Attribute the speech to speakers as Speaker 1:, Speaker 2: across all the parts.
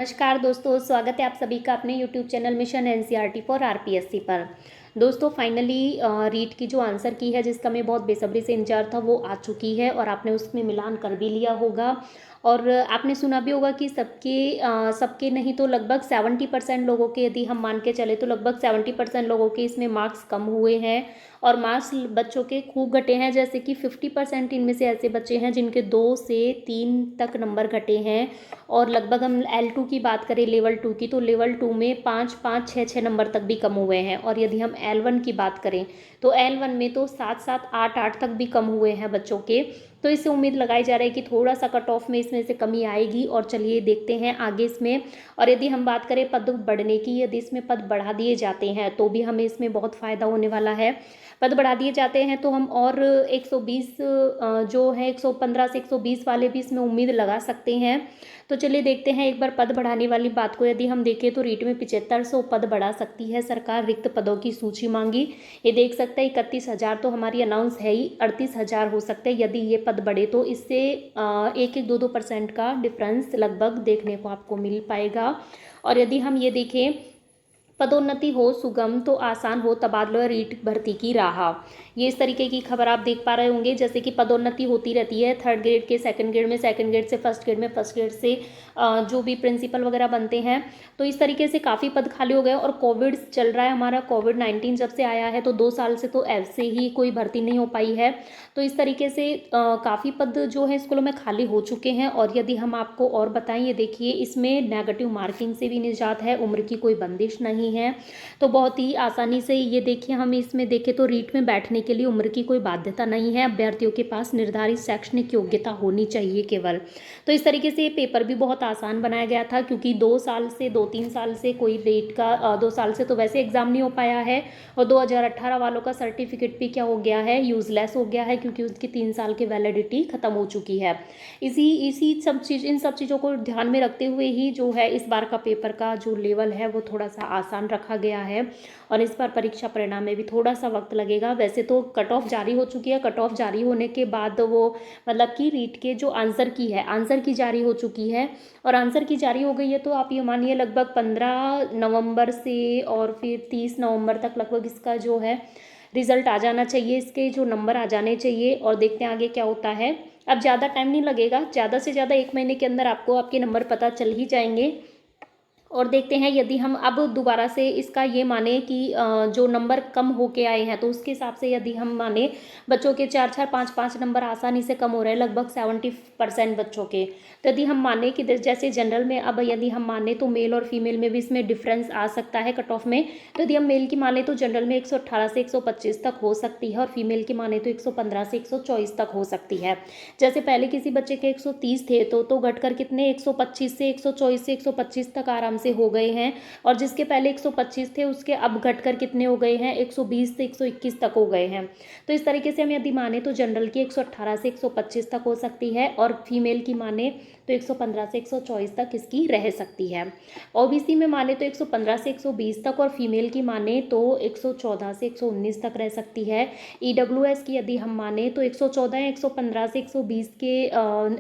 Speaker 1: नमस्कार दोस्तों, स्वागत है आप सभी का अपने YouTube channel mission NCERT for RPSC पर। दोस्तों फाइनली रीट की जो आंसर की है जिसका मैं बहुत बेसब्री से इंतजार था वो आ चुकी है और आपने उसमें मिलान कर भी लिया होगा। और आपने सुना भी होगा कि सबके नहीं तो लगभग 70% लोगों के, यदि हम मान के चले तो लगभग 70% लोगों के इसमें मार्क्स कम हुए हैं और मार्क्स बच्चों के खूब घटे हैं। जैसे कि 50% इनमें से ऐसे बच्चे हैं जिनके 2 से 3 तक नंबर घटे हैं। और लगभग हम L2 की बात करें, लेवल 2 की, तो लेवल 2 में 5-5, 6-6 नंबर तक भी कम हुए हैं। और यदि हम L1 की बात करें तो L1 में तो 7-7, 8-8 तक भी कम हुए हैं बच्चों के। तो इससे उम्मीद लगाई जा रही है कि थोड़ा सा कट ऑफ में इसमें से कमी आएगी। और चलिए देखते हैं आगे इसमें। और यदि हम बात करें पद बढ़ने की, यदि इसमें पद बढ़ा दिए जाते हैं तो भी हमें इसमें बहुत फ़ायदा होने वाला है। पद बढ़ा दिए जाते हैं तो हम और 120 जो है 115 से 120 वाले भी इसमें उम्मीद लगा सकते हैं। तो चलिए देखते हैं एक बार पद बढ़ाने वाली बात को। यदि हम देखें तो रीट में 7500 पद बढ़ा सकती है सरकार। रिक्त पदों की सूची मांगी, ये देख सकते हैं 31,000 तो हमारी अनाउंस है ही, 38,000 हो सकते हैं यदि ये पद बढ़े तो। इससे 1-1, 2-2% का डिफरेंस लगभग देखने को आपको मिल पाएगा। और यदि हम ये देखें, पदोन्नति हो सुगम तो आसान हो तबादला रीट भर्ती की राह, ये इस तरीके की खबर आप देख पा रहे होंगे। जैसे कि पदोन्नति होती रहती है 3rd ग्रेड के 2nd ग्रेड में, 2nd ग्रेड से 1st ग्रेड में, 1st ग्रेड से जो भी प्रिंसिपल वगैरह बनते हैं। तो इस तरीके से काफ़ी पद खाली हो गए। और कोविड चल रहा है हमारा, कोविड-19 जब से आया है तो 2 साल से तो ऐसे ही कोई भर्ती नहीं हो पाई है। तो इस तरीके से काफ़ी पद जो है स्कूलों में खाली हो चुके हैं। और यदि हम आपको और बताएं, ये देखिए इसमें नेगेटिव मार्किंग से भी निजात है, उम्र की कोई बंदिश नहीं है। तो बहुत ही आसानी से ये देखिए, हम इसमें देखें तो रीट में बैठने के लिए उम्र की कोई बाध्यता नहीं है, अभ्यर्थियों के पास निर्धारित शैक्षणिक योग्यता होनी चाहिए केवल। तो इस तरीके से ये पेपर भी बहुत आसान बनाया गया था, क्योंकि 2 साल से 2-3 साल से कोई रीट का 2 साल से तो वैसे एग्जाम नहीं हो पाया है। और 2018 वालों का सर्टिफिकेट भी क्या हो गया है, यूजलेस हो गया है, क्योंकि उसकी 3 साल की वैलिडिटी खत्म हो चुकी है। इसी इन सब चीज़ों को ध्यान में रखते हुए ही जो है इस बार का पेपर का जो लेवल है वो थोड़ा सा आसान रखा गया है। और इस बार परीक्षा परिणाम में भी थोड़ा सा वक्त लगेगा। वैसे तो कट ऑफ जारी हो चुकी है, कट ऑफ जारी होने के बाद वो मतलब कि रीट के जो आंसर की है, आंसर की जारी हो चुकी है। और आंसर की जारी हो गई है तो आप ये मानिए लगभग 15 नवंबर से और फिर 30 नवंबर तक लगभग इसका जो है रिजल्ट आ जाना चाहिए, इसके जो नंबर आ जाने चाहिए। और देखते हैं आगे क्या होता है। अब ज़्यादा टाइम नहीं लगेगा, ज़्यादा से ज़्यादा 1 महीने के अंदर आपको आपके नंबर पता चल ही जाएंगे। और देखते हैं यदि हम अब दोबारा से इसका ये माने कि जो नंबर कम होके आए हैं तो उसके हिसाब से यदि हम माने बच्चों के 4-4, 5-5 नंबर आसानी से कम हो रहे हैं, लगभग 70% बच्चों के। तो यदि हम माने कि जैसे जनरल में अब यदि हम माने तो मेल और फीमेल में भी इसमें डिफरेंस आ सकता है कट ऑफ में। तो यदि हम मेल की माने तो जनरल में 118 से 125 तक हो सकती है, और फीमेल की माने तो 115 से 124 तक हो सकती है। जैसे पहले किसी बच्चे के 130 थे तो घटकर कितने 125 से 124 से 125 तक आराम से हो गए हैं। और जिसके पहले 125 थे उसके अब घटकर कितने हो गए हैं, 120 से 121 तक हो गए हैं। तो इस तरीके से हम यदि माने तो जनरल की 118 से 125 तक हो सकती है, और फीमेल की माने तो 115 से 124 तक इसकी रह सकती है। ओबीसी में माने तो 115 से 120 तक, और फीमेल की माने तो 114 से 119 तक रह सकती है। ईडब्ल्यूएस की यदि हम माने तो 114 या 115 से 120 के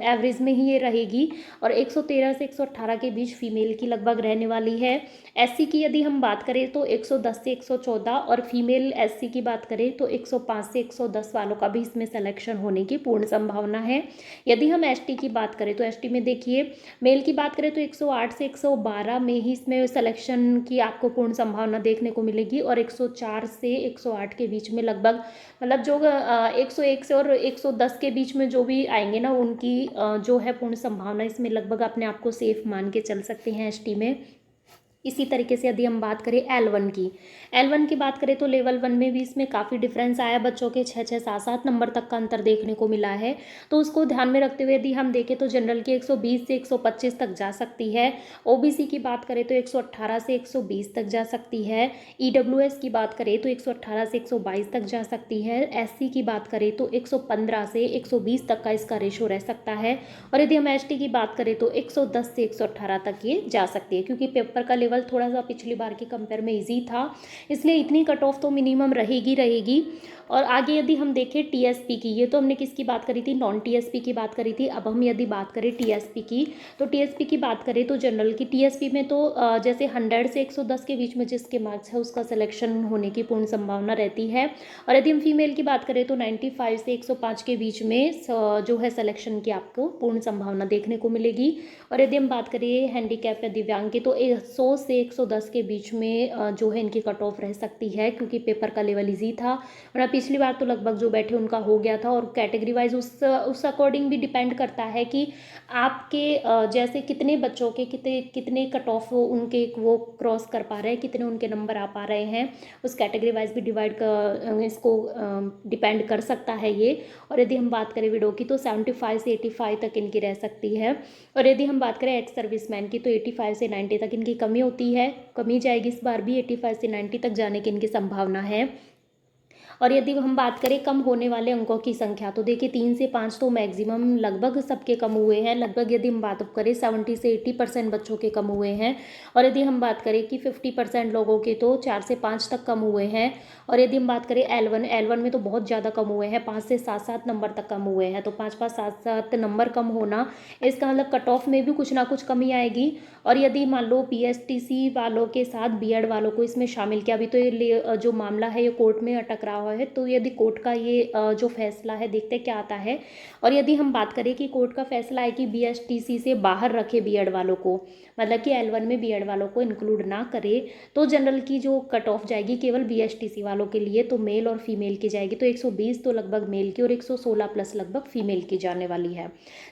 Speaker 1: एवरेज में ही ये रहेगी, और 113 से 118 के बीच फीमेल की लगभग रहने वाली है। एससी की यदि हम बात करें तो 110 से 114, और फीमेल एससी की बात करें तो 105 से 110 वालों का भी इसमें सिलेक्शन होने की पूर्ण संभावना है। यदि हम एसटी की बात करें तो एसटी में देखिए, मेल की बात करें तो 108 से 112 में ही इसमें सिलेक्शन की आपको पूर्ण संभावना देखने को मिलेगी, और 104 से 108 के बीच में लगभग मतलब जो 101 से और 110 के बीच में जो भी आएंगे ना उनकी जो है पूर्ण संभावना इसमें लगभग अपने आप को सेफ मान के चल सकते हैं एसटी में। इसी तरीके से यदि हम बात करें L1 की बात करें तो लेवल 1 में भी इसमें काफ़ी डिफरेंस आया, बच्चों के 6-6, 7-7 नंबर तक का अंतर देखने को मिला है। तो उसको ध्यान में रखते हुए यदि हम देखें तो जनरल की 120 से 125 तक जा सकती है। ओबीसी की बात करें तो 118 से 120 तक जा सकती है। ईडब्ल्यूएस की बात करें तो 118 से 122 तक जा सकती है। एससी की बात करें तो 115 से 120 तक का इसका रेशो रह सकता है। और यदि हम एसटी की बात करें तो 110 से 118 तक ये जा सकती है, क्योंकि पेपर का लेवल लेवल थोड़ा सा पिछली बार के कंपेयर में ईजी था, इसलिए इतनी कट ऑफ तो मिनिमम रहेगी। और आगे यदि हम देखें टीएसपी की, ये तो हमने किसकी बात करी थी, नॉन टीएसपी की बात करी थी। अब हम यदि बात करें टीएसपी की, तो टीएसपी की बात करें तो जनरल की टीएसपी में तो जैसे 100 से 110 के बीच में जिसके मार्क्स है उसका सिलेक्शन होने की पूर्ण संभावना रहती है। और यदि हम फीमेल की बात करें तो 95 से 105 के बीच में जो है सिलेक्शन की आपको पूर्ण संभावना देखने को मिलेगी। और यदि हम बात करें हैंडीकैप या दिव्यांग की, तो 100 से 110 के बीच में जो है इनकी कट ऑफ रह सकती है, क्योंकि पेपर का लेवल ईजी था। और पिछली बार तो लगभग जो बैठे उनका हो गया था। और कैटेगरी वाइज उस अकॉर्डिंग भी डिपेंड करता है कि आपके जैसे कितने बच्चों के कितने कट ऑफ उनके वो क्रॉस कर पा रहे हैं, कितने उनके नंबर आ पा रहे हैं, उस कैटेगरी वाइज भी इसको डिपेंड कर सकता है ये। और यदि हम बात करें विडो की, तो 75 से 85 तक इनकी रह सकती है। और यदि हम बात करें एक्स सर्विसमैन की, तो 85 से 90 तक इनकी कमी होती है, कमी जाएगी इस बार भी, 85 से 90 तक जाने की इनकी संभावना है। और यदि हम बात करें कम होने वाले अंकों की संख्या, तो देखिए 3 से 5 तो मैक्सिमम लगभग सबके कम हुए हैं। लगभग यदि हम बात करें 70 से 80% बच्चों के कम हुए हैं। और यदि हम बात करें कि 50% लोगों के तो 4 से 5 तक कम हुए हैं। और यदि हम बात करें L1 में तो बहुत ज़्यादा कम हुए हैं, 5 से 7 नंबर तक कम हुए हैं। तो 5 7 नंबर कम होना, इसका मतलब कट ऑफ में भी कुछ ना कुछ कमी आएगी। और यदि मान लो पीएसटीसी वालों के साथ बीएड वालों को इसमें शामिल किया, अभी तो ये जो मामला है ये कोर्ट में अटक रहा है, तो यदि कोर्ट का ये जो फैसला है देखते क्या आता है। और यदि हम बात करें कि कोर्ट का फैसला है कि बीएसटीसी से बाहर रखे बीएड वालों को, मतलब कि L1 में बीएड वालों को इंक्लूड ना करे, तो जनरल की जो कट ऑफ जाएगी केवल बीएसटीसी वालों के लिए, तो मेल और फीमेल की जाएगी। तो 120 तो लगभग मेल की और 116 प्लस लगभग फीमेल की जाने वाली है।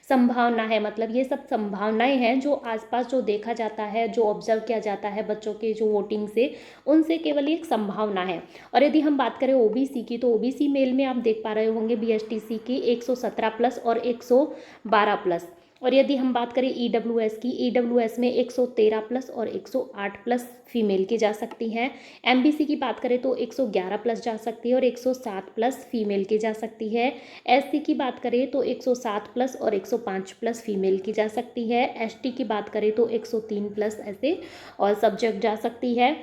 Speaker 1: संभावना है, मतलब ये सब संभावनाएं हैं जो आसपास जो देखा जाता है, जो ऑब्जर्व किया जाता है बच्चों के जो वोटिंग से, उनसे केवल एक संभावना है। और यदि हम बात करें ओबीसी की, तो ओबीसी मेल में आप देख पा रहे होंगे बीएसटीसी की 117 प्लस और 112 प्लस। और यदि हम बात करें ईडब्ल्यूएस की, ईडब्ल्यूएस में 113 प्लस और 108 प्लस फीमेल की जा सकती हैं। एमबीसी की बात करें तो 111 प्लस जा सकती है और 107 प्लस फीमेल की जा सकती है। एससी की बात करें तो 107 प्लस और 105 प्लस फीमेल की जा सकती है। एसटी की बात करें तो 103 प्लस ऐसे और सब्जेक्ट जा सकती है।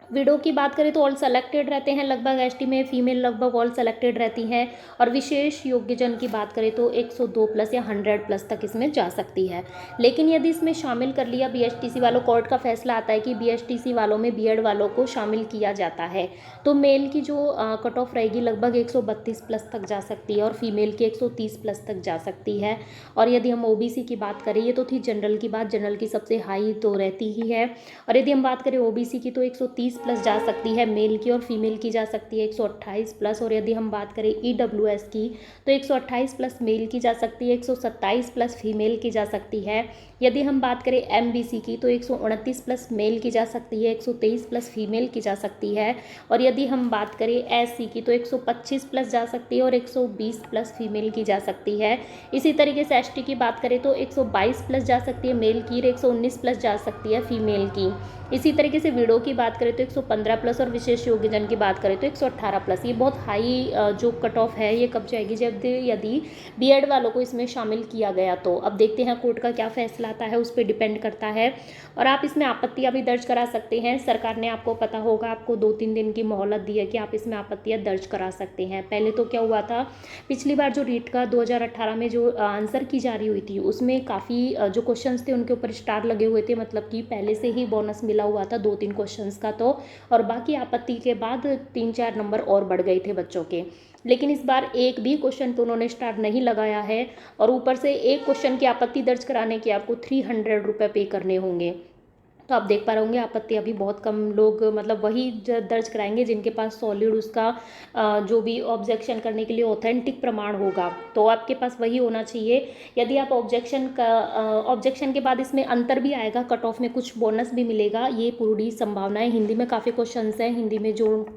Speaker 1: विडो की बात करें तो ऑल सेलेक्टेड रहते हैं लगभग एसटी में, फीमेल लगभग ऑल सेलेक्टेड रहती हैं। और विशेष योग्यजन की बात करें तो 102 प्लस या 100 प्लस तक इसमें जा सकती है। लेकिन यदि इसमें शामिल कर लिया बीएसटीसी वालों, कोर्ट का फैसला आता है कि बीएसटीसी वालों में बीएड वालों को शामिल किया जाता है, तो मेल की जो कट ऑफ रहेगी लगभग 132 प्लस तक जा सकती है और फीमेल की 130 प्लस तक जा सकती है। और यदि हम ओबीसी की बात करें, ये तो थी जनरल की बात, जनरल की सबसे हाई तो रहती ही है। और यदि हम बात करें ओबीसी की, तो 130 प्लस जा सकती है मेल की और फीमेल की जा सकती है 128 प्लस। और यदि हम बात करें ईडब्ल्यूएस की, तो 128 प्लस मेल की जा सकती है, 127 प्लस फीमेल की जा सकती है। यदि हम बात करें एमबीसी की, तो 129 प्लस मेल की जा सकती है, 123 प्लस फीमेल की जा सकती है। और यदि हम बात करें एससी की, तो 125 प्लस जा सकती है और 120 प्लस फीमेल की जा सकती है। इसी तरीके से एसटी की बात करें तो 122 प्लस जा सकती है मेल की और 119 प्लस जा सकती है फीमेल की। इसी तरीके से विडो की बात करें तो 115 प्लस और विशेष योग्यजन की बात करें तो 118 प्लस। ये बहुत हाई जो कट ऑफ है ये कब जाएगी, जब यदि बीएड वालों को इसमें शामिल किया गया। तो अब देखते हैं कोर्ट का क्या फैसला आता है, उस पर डिपेंड करता है। और आप इसमें आपत्तियां भी दर्ज करा सकते हैं। सरकार ने, आपको पता होगा, आपको 2-3 दिन की मोहलत दी है कि आप इसमें आपत्तियां दर्ज करा सकते हैं। पहले तो क्या हुआ था, पिछली बार जो रीट का 2018 में जो आंसर की जारी हुई थी, उसमें काफ़ी जो क्वेश्चंस थे उनके ऊपर स्टार लगे हुए थे, मतलब कि पहले से ही बोनस मिला हुआ था 2-3 क्वेश्चंस का। तो और बाकी आपत्ति के बाद 3-4 नंबर और बढ़ गए थे बच्चों के। लेकिन इस बार एक भी क्वेश्चन पे उन्होंने स्टार नहीं लगाया है और ऊपर से एक क्वेश्चन की आपत्ति दर्ज कराने के आपको 300 रुपये पे करने होंगे। तो आप देख पा रहे होंगे आपत्ति अभी बहुत कम लोग मतलब वही दर्ज कराएंगे जिनके पास सॉलिड उसका जो भी ऑब्जेक्शन करने के लिए ऑथेंटिक प्रमाण होगा, तो आपके पास वही होना चाहिए। यदि आप ऑब्जेक्शन के बाद इसमें अंतर भी आएगा, कट ऑफ में कुछ बोनस भी मिलेगा, ये पूरी संभावनाएं। हिंदी में काफ़ी क्वेश्चन हैं, हिंदी में जो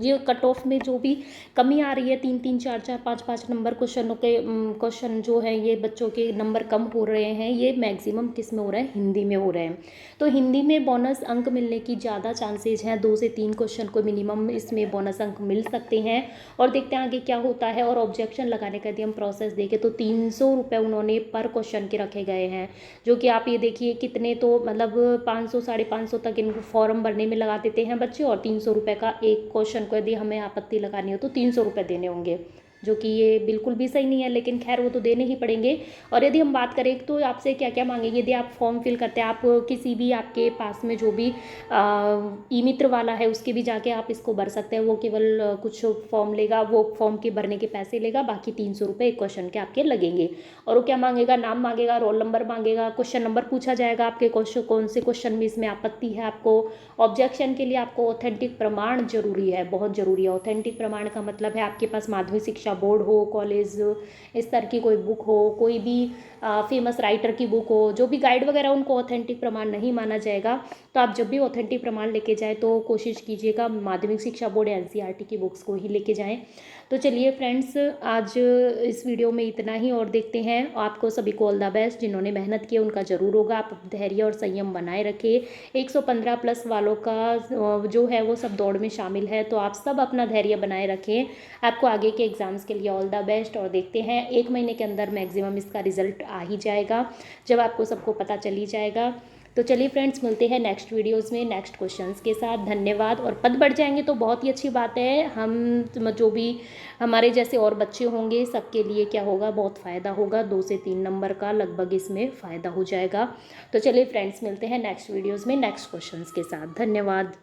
Speaker 1: ये कट ऑफ में जो भी कमी आ रही है, 3-3 4-4 5-5 नंबर क्वेश्चन जो है ये बच्चों के नंबर कम हो रहे हैं, ये मैक्सिमम किस में हो रहे हैं, हिंदी में हो रहे हैं। तो हिंदी हिंदी में बोनस अंक मिलने की ज़्यादा चांसेज हैं, 2 से 3 क्वेश्चन को मिनिमम इसमें बोनस अंक मिल सकते हैं। और देखते हैं आगे क्या होता है। और ऑब्जेक्शन लगाने का यदि हम प्रोसेस देखें तो 300 रुपये उन्होंने पर क्वेश्चन के रखे गए हैं, जो कि आप ये देखिए कितने, तो मतलब 500 550 तक इनको फॉर्म भरने में लगा देते हैं बच्चे। और 300 रुपये का एक क्वेश्चन को यदि हमें आपत्ति लगानी हो तो 300 रुपये देने होंगे, जो कि ये बिल्कुल भी सही नहीं है, लेकिन खैर वो तो देने ही पड़ेंगे। और यदि हम बात करें तो आपसे क्या क्या मांगेंगे, यदि आप फॉर्म फिल करते हैं, आप किसी भी आपके पास में जो भी ई मित्र वाला है उसके भी जाके आप इसको भर सकते हैं। वो केवल कुछ फॉर्म लेगा, वो फॉर्म के भरने के पैसे लेगा, बाकी 300 रुपये एक क्वेश्चन के आपके लगेंगे। और वो क्या मांगेगा, नाम मांगेगा, रोल नंबर मांगेगा, क्वेश्चन नंबर पूछा जाएगा आपके क्वेश्चन कौन से क्वेश्चन में इसमें आपत्ति है आपको। ऑब्जेक्शन के लिए आपको ऑथेंटिक प्रमाण जरूरी है, बहुत ज़रूरी है। ऑथेंटिक प्रमाण का मतलब है आपके पास माध्यमिक शिक्षा बोर्ड हो, कॉलेज, इस तरह की कोई बुक हो, कोई भी फेमस राइटर की बुक हो, जो भी गाइड वगैरह उनको ऑथेंटिक प्रमाण नहीं माना जाएगा। तो आप जब भी ऑथेंटिक प्रमाण लेके जाएँ तो कोशिश कीजिएगा माध्यमिक शिक्षा बोर्ड या एनसीईआरटी की बुक्स को ही लेके जाएँ। तो चलिए फ्रेंड्स, आज इस वीडियो में इतना ही। और देखते हैं, आपको सभी को ऑल द बेस्ट। जिन्होंने मेहनत की उनका ज़रूर होगा। आप धैर्य और संयम बनाए रखें। 115 प्लस वालों का जो है वो सब दौड़ में शामिल है, तो आप सब अपना धैर्य बनाए रखें। आपको आगे के एग्ज़ाम्स के लिए ऑल द बेस्ट। और देखते हैं 1 महीने के अंदर मैक्सिमम इसका रिजल्ट आ ही जाएगा, जब आपको सबको पता चल ही जाएगा। तो चलिए फ्रेंड्स, मिलते हैं नेक्स्ट वीडियोस में नेक्स्ट क्वेश्चंस के साथ। धन्यवाद। और पद बढ़ जाएंगे तो बहुत ही अच्छी बात है। हम जो भी हमारे जैसे और बच्चे होंगे सबके लिए क्या होगा, बहुत फ़ायदा होगा। 2 से 3 नंबर का लगभग इसमें फ़ायदा हो जाएगा। तो चलिए फ्रेंड्स, मिलते हैं नेक्स्ट वीडियोज़ में नेक्स्ट क्वेश्चंस के साथ। धन्यवाद।